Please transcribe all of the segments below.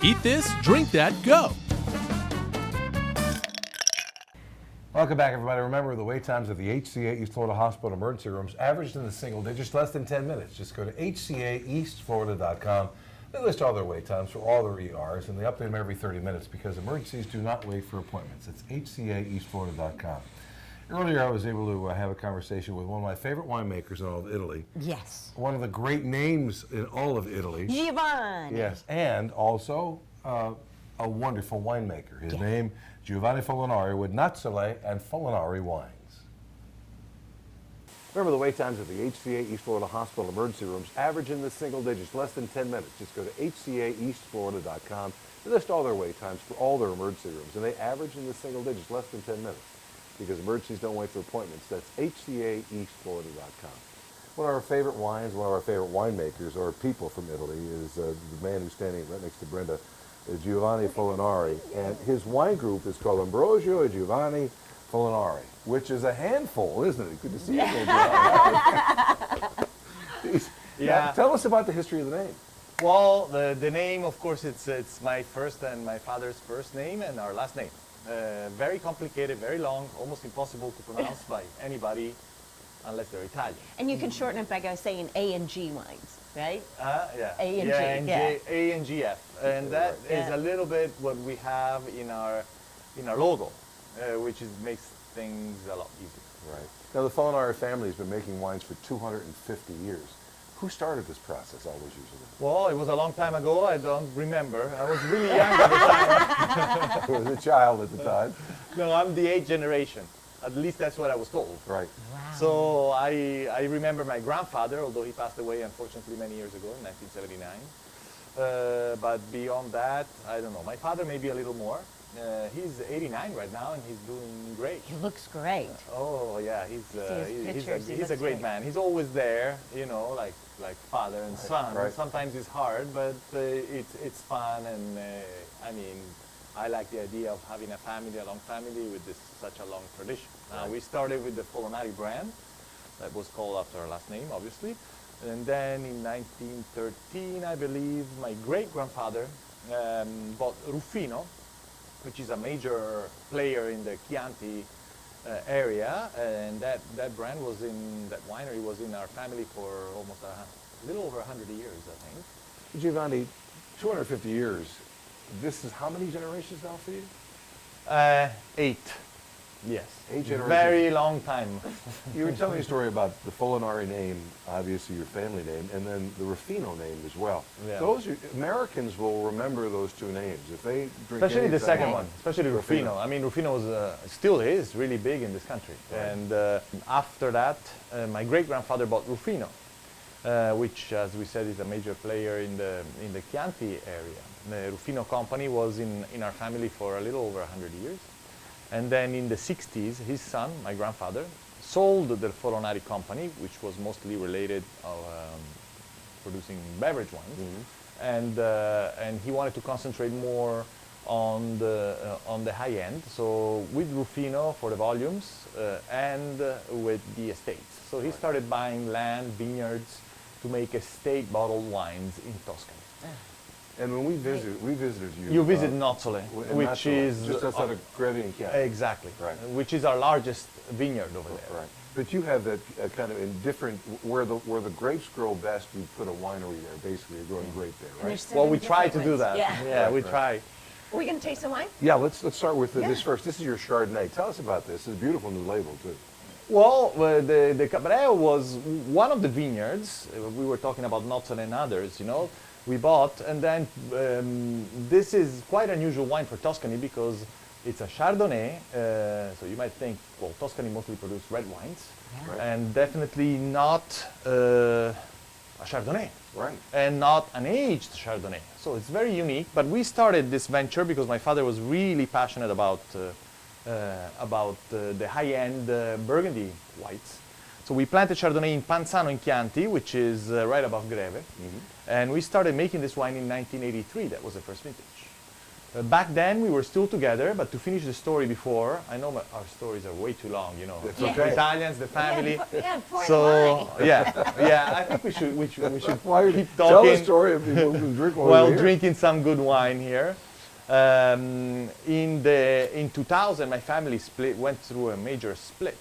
Eat this, drink that, go. Welcome back, everybody. Remember, the wait times at the HCA East Florida Hospital emergency rooms averaged in the single digits, less than 10 minutes. Just go to hcaeastflorida.com. They list all their wait times for all their ERs, and they update them every 30 minutes because emergencies do not wait for appointments. It's hcaeastflorida.com. Earlier, I was able to have a conversation with one of my favorite winemakers in all of Italy. Yes. One of the great names in all of Italy. Giovanni. Yes, and also a wonderful winemaker. His name, Giovanni Folinari, with Nazzole and Folinari Wines. Remember, the wait times at the HCA East Florida Hospital emergency rooms average in the single digits, less than 10 minutes. Just go to hcaeastflorida.com. They list all their wait times for all their emergency rooms, and they average in the single digits, less than 10 minutes. Because emergencies don't wait for appointments. That's hcaeastflorida.com. One of our favorite wines, one of our favorite winemakers, or people from Italy, is the man who's standing right next to Brenda, is Giovanni Folinari. And his wine group is called Ambrosio e Giovanni Folinari, which is a handful, isn't it? Good to see you again, Giovanni. Now, tell us about the history of the name. Well, the name, of course, it's my first and my father's first name and our last name. Very complicated, very long, almost impossible to pronounce by anybody unless they're Italian. And you can shorten it by saying A and G wines, right? Yeah. A and yeah, G, and yeah. A and GF. And that is a little bit what we have in our logo, which makes things a lot easier. Right. Now, the Folinari family has been making wines for 250 years. Who started this process all those years ago? Well, it was a long time ago. I don't remember. I was really young at the time. I was a child at the time. No, I'm the 8th generation. At least that's what I was told. Right. Wow. So I remember my grandfather, although he passed away unfortunately many years ago in 1979. But beyond that, I don't know. My father maybe a little more. He's 89 right now and he's doing great. He looks great. Oh yeah, he's pictures, a great man. He's always there, you know, like father and son. Right. Sometimes it's hard, but it's fun, and I mean, I like the idea of having a family, a long family with such a long tradition. We started with the Folinari brand, that was called after our last name, obviously, and then in 1913, I believe, my great-grandfather bought Ruffino, which is a major player in the Chianti area, and that brand was that winery was in our family for almost a little over 100 years, I think. Giovanni, 250 years. This is how many generations now for you? 8. Yes. 8 generations. Very long time. You were telling me a story about the Folinari name, obviously your family name, and then the Ruffino name as well. Yeah. Americans will remember those two names if they drink. Especially the anything. second one, especially Ruffino. I mean, Ruffino was, still is really big in this country. Right. And after that, my great-grandfather bought Ruffino, which, as we said, is a major player in the Chianti area. The Ruffino company was in our family for a little over 100 years. And then in the 60s, his son, my grandfather, sold the Folinari company, which was mostly related producing beverage wines. Mm-hmm. And he wanted to concentrate more on the high end. So with Ruffino for the volumes and with the estates. So he started buying land, vineyards to make estate bottled wines in Tuscany. And when we visited you. You visit Nazzole, which Nazzole, is just outside of Greve and Chianti. Exactly, Right. Which is our largest vineyard over there. Right. But you have that kind of in different where the grapes grow best. You put a winery there. Basically, you're growing grape there, And right? there's Well, 7 we try to different do ones. that. Yeah. We try. Are we going to taste the wine? Yeah. Let's start with this Yeah. first. This is your Chardonnay. Tell us about this. It's a beautiful new label too. Well, the Cabrera was one of the vineyards. We were talking about Nazzole and others, you know. We bought, and then this is quite unusual wine for Tuscany because it's a Chardonnay. So you might think, well, Tuscany mostly produce red wines, Yeah. Right. and definitely not a Chardonnay. Right. And not an aged Chardonnay. So it's very unique. But we started this venture because my father was really passionate about the high-end Burgundy whites. So we planted Chardonnay in Panzano in Chianti, which is right above Greve. Mm-hmm. And we started making this wine in 1983. That was the first vintage. Back then, we were still together, but to finish the story before, I know our stories are way too long, you know. That's Yeah. okay. Italians, the family. Yeah, pour the So, wine. yeah, I think we should Why you keep tell the talking story of people who drink while while we're here. drinking some good wine here. In 2000, my family went through a major split.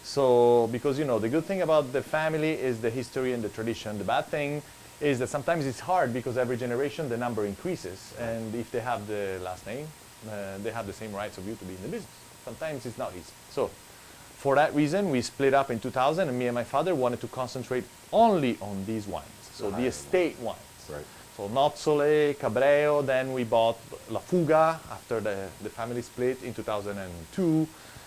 So, because you know, the good thing about the family is the history and the tradition. The bad thing is that sometimes it's hard because every generation the number increases, and if they have the last name, they have the same rights of you to be in the business. Sometimes it's not easy. So, for that reason, we split up in 2000, and me and my father wanted to concentrate only on these wines, so the estate wines. Right. So Nozzole, Cabreo, then we bought La Fuga after the family split in 2002.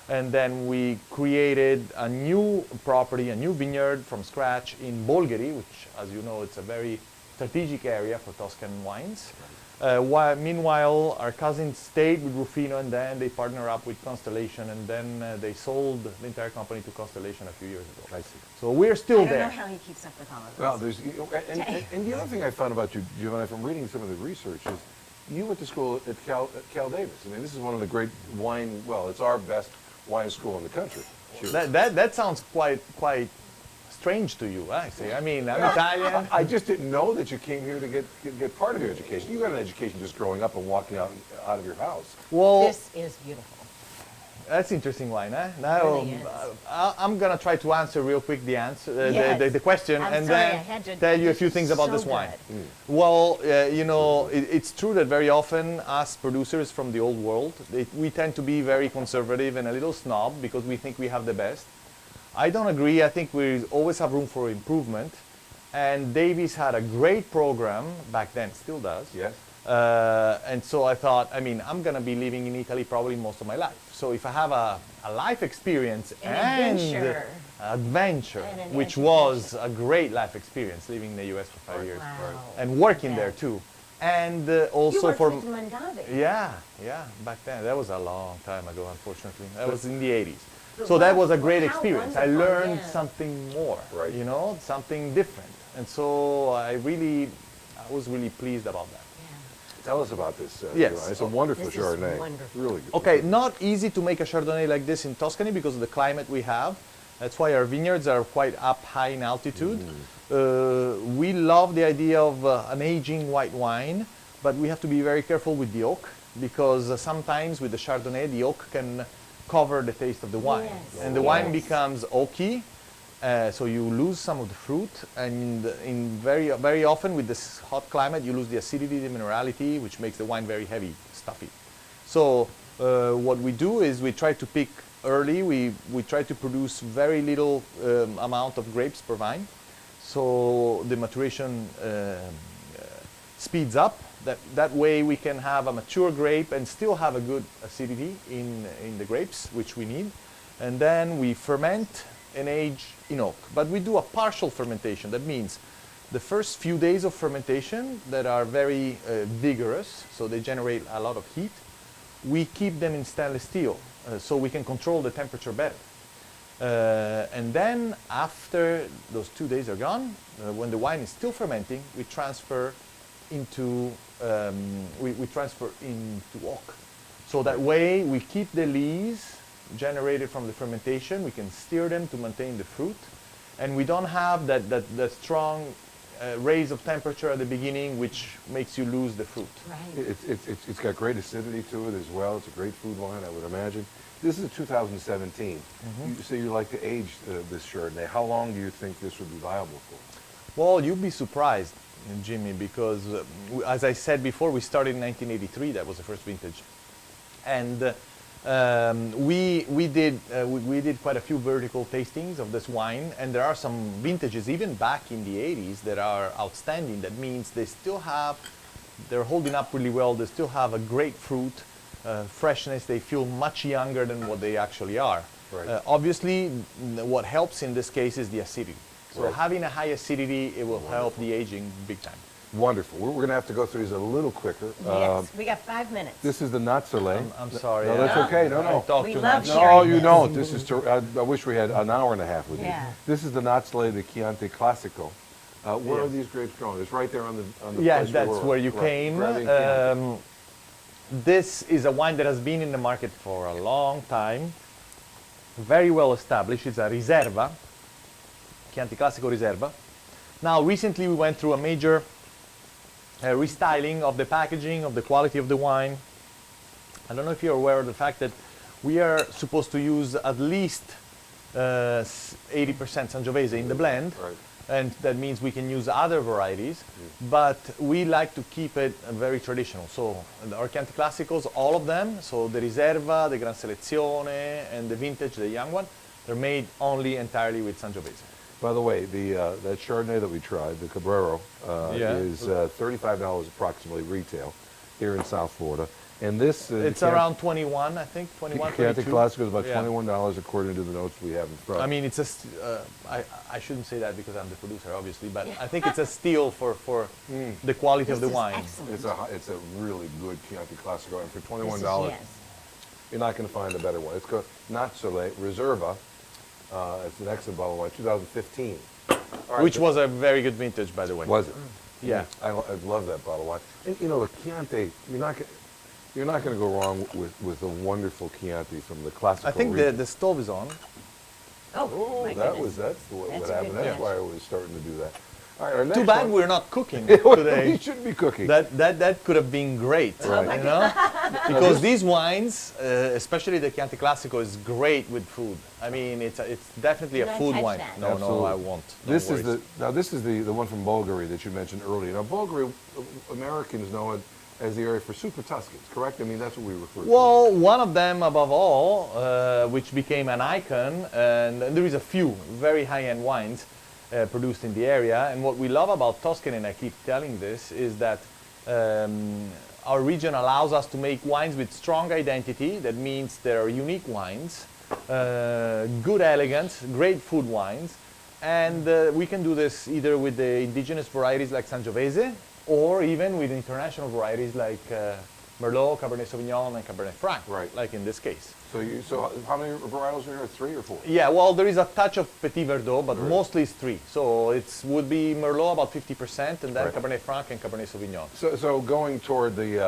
And then we created a new property, a new vineyard from scratch in Bolgheri, which, as you know, it's a very strategic area for Tuscan wines. Meanwhile, our cousins stayed with Rufino, and then they partnered up with Constellation, and then they sold the entire company to Constellation a few years ago. I see. So we're still I don't know there. how he keeps up with all of this. Well, there's, and the other thing I found about you, Giovanni, from reading some of the research is you went to school at Cal Davis. I mean, this is one of the great wine, well, it's our best wine school in the country. Sure. That sounds quite strange to you, I see. I mean, I'm Italian. I just didn't know that you came here to get part of your education. You got an education just growing up and walking out of your house. Well, This is beautiful. that's interesting wine, eh? Now, Really is. I'm going to try to answer real quick the answer, Yes. the question, I'm and sorry, then I had to- tell you a this few is things about so this wine. good. Well, you know, it's true that very often us producers from the old world, we tend to be very conservative and a little snob because we think we have the best. I don't agree. I think we always have room for improvement. And Davies had a great program back then, still does. Yes. And so I thought, I mean, I'm going to be living in Italy probably most of my life. So if I have a life experience An and adventure, And an which education. was a great life experience living in the US for 5 years Wow. and working Yeah. there too. And You also worked for with Mondavi. yeah, back then. That was a long time ago, unfortunately. That was in the 80s. But So that wow, was a great how experience. I wonderful, learned yeah. something more, Right. you know, something different. And so I was really pleased about that. Tell us about this. Yes. Giovanni. It's a wonderful This is Chardonnay. wonderful. Really good. Okay, not easy to make a Chardonnay like this in Tuscany because of the climate we have. That's why our vineyards are quite up high in altitude. We love the idea of an aging white wine, but we have to be very careful with the oak because sometimes with the Chardonnay, the oak can cover the taste of the wine. Yes, And the wine yes. becomes oaky, so you lose some of the fruit. And very often with this hot climate, you lose the acidity, the minerality, which makes the wine very heavy, stuffy. So what we do is we try to pick early. We try to produce very little amount of grapes per vine, so the maturation speeds up. That way we can have a mature grape and still have a good acidity in the grapes, which we need. And then we ferment and age in oak. But we do a partial fermentation. That means the first few days of fermentation that are very vigorous, so they generate a lot of heat, we keep them in stainless steel so we can control the temperature better. And then after those 2 days are gone, when the wine is still fermenting, we transfer into oak. So that way we keep the lees generated from the fermentation. We can steer them to maintain the fruit, and we don't have that strong raise of temperature at the beginning, which makes you lose the fruit. Right. It's got great acidity to it as well. It's a great food wine, I would imagine. This is 2017. You say you like to age this Chardonnay. How long do you think this would be viable for? Well, you'd be surprised, Jimmy, because as I said before, we started in 1983. That was the first vintage, and we did quite a few vertical tastings of this wine, and there are some vintages even back in the 80s that are outstanding. That means they're holding up really well. They still have a great fruit freshness. They feel much younger than what they actually are. Right. Obviously, what helps in this case is the acidity. So Right. having a high acidity, it will help the aging big time. Wonderful. We're going to have to go through these a little quicker. Yes, we got 5 minutes. This is the Nozzole. I'm sorry. No, that's okay. No, no. I talked We too love much. sharing. No, you this. don't. This is. I wish we had an hour and a half with Yeah. you. This is the Nozzole de Chianti Classico. Where are Yes. these grapes grown? It's right there on the. Yeah, place that's were. where you Right. came. Right in Chianti. this is a wine that has been in the market for a long time, very well established. It's a Riserva, Chianti Classico Riserva. Now, recently we went through a major restyling of the packaging, of the quality of the wine. I don't know if you're aware of the fact that we are supposed to use at least 80% Sangiovese in the blend, Right. and that means we can use other varieties, but we like to keep it very traditional. So our Chianti Classicos, all of them, so the Riserva, the Gran Selezione, and the Vintage, the young one, they're made only entirely with Sangiovese. By the way, that Chardonnay that we tried, the Cabrero, Yeah. is $35 approximately retail here in South Florida. And this It's around 21, I think, 21, Chianti 22. Classico is about Yeah. $21 according to the notes we have in front. I mean, it's I shouldn't say that because I'm the producer, obviously, but I think it's a steal for the quality of This the is wine. excellent. It's a really good Chianti Classico, and for $21, Yes. you're not going to find a better one. It's called Not Soleil Reserva. It's an excellent bottle of wine, 2015. All right, Which was a very good vintage, by the way. was it? Yeah. I love that bottle of wine. And you know, the Chianti, you're not going to go wrong with a wonderful Chianti from the classical I think region. the stove is on. Oh, my goodness. That's what That's a happened. good That's catch. why I was starting to do that. All right, our next Too bad one, we're not cooking we today. should be cooking. That could have been great, Right. you know? Because these wines, especially the Chianti Classico, is great with food. I mean, it's definitely Did a I food catch wine. that? No, Absolutely. I won't. This is the one from Bulgari that you mentioned earlier. Now, Bulgari, Americans know it as the area for super Tuscans, correct? I mean, that's what we refer to. Well, one of them above all, which became an icon, and there is a few very high-end wines produced in the area. And what we love about Tuscany, and I keep telling this, is that our region allows us to make wines with strong identity. That means there are unique wines, good elegance, great food wines, and we can do this either with the indigenous varieties like Sangiovese, or even with international varieties like Merlot, Cabernet Sauvignon, and Cabernet Franc, Right. like in this case. So how many varietals are there? 3 or 4? Yeah, well, there is a touch of Petit Verdot, but mostly it's 3. So it would be Merlot about 50%, and then Right. Cabernet Franc and Cabernet Sauvignon. So going toward the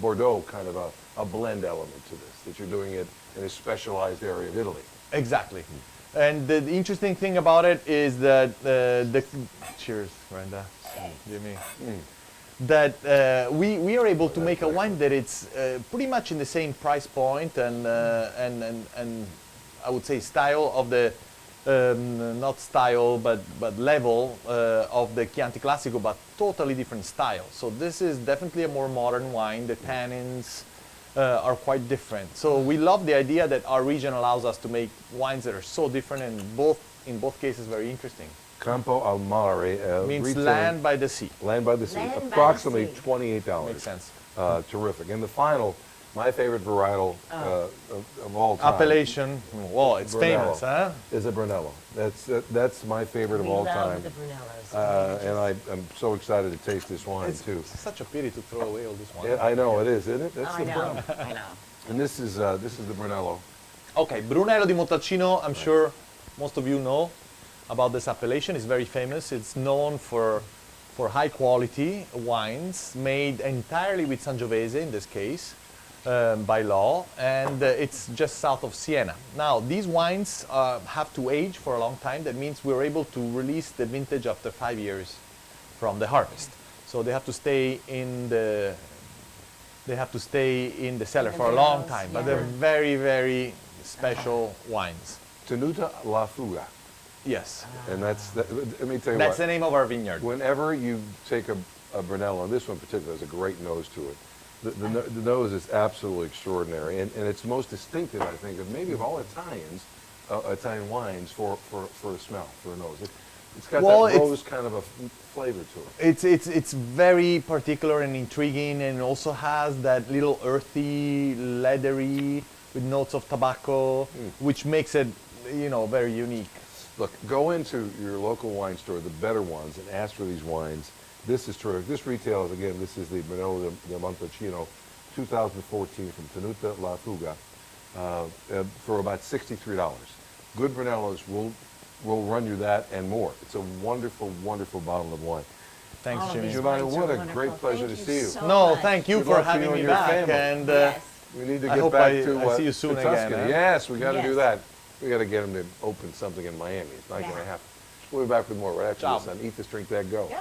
Bordeaux kind of a blend element to this, that you're doing it in a specialized area of Italy. Exactly. And the interesting thing about it is that cheers, Brenda, Jimmy. That we are able to make a wine that it's pretty much in the same price point and I would say style of the not style but level of the Chianti Classico, but totally different style. So this is definitely a more modern wine. The tannins are quite different. So we love the idea that our region allows us to make wines that are so different and in both cases very interesting. Campo al Mare Means retailing- land by the sea. Land by the sea. Land by the Approximately sea. $28. Makes sense. Terrific. And the final, my favorite varietal of all time. Appellation. Well, it's Brunello. famous, huh? Is a Brunello. That's my favorite of We all love time. the Brunellos. And I'm so excited to taste this wine It's too. such a pity to throw away all this wine. Yeah, I know it is, isn't it? That's I the know, problem. I know. And this is the Brunello. Okay, Brunello di Montalcino, I'm sure most of you know about this appellation. It's very famous. It's known for high quality wines made entirely with Sangiovese in this case, by law, and it's just south of Siena. Now, these wines have to age for a long time. That means we're able to release the vintage after 5 years from the harvest. So they have to stay in the cellar In the for a long barrels, time. But yeah. they're very, very special wines. Tenuta La Fuga. Yes, And let me tell you that's what. the name of our vineyard. Whenever you take a Brunello, and this one in particular has a great nose to it, the nose is absolutely extraordinary, and it's most distinctive, I think, of maybe of all Italian wines for a smell, for a nose. It's got Well, that it's- rose kind of a flavor to it. It's very particular and intriguing, and also has that little earthy, leathery, with notes of tobacco, which makes it, very unique. Look, go into your local wine store, the better ones, and ask for these wines. This is terrific. This retails, again, this is the Brunello di Montalcino 2014 from Tenuta La Fuga for about $63. Good Brunellos will run you that and more. It's a wonderful, wonderful bottle of wine. Thanks, All of Jimmy. these Giovanni, wines are what a wonderful. great pleasure Thank to see you. so No, much. thank you Good for luck to you having and me your back. family. And Yes. We need to I get hope back I to see you soon to again, Tuscany. huh? Yes, we got to Yes. do that. We got to get him to open something in Miami. It's not going to Yeah. happen. We'll be back with more right after Ciao. this on Eat This, Drink That, Go. Go.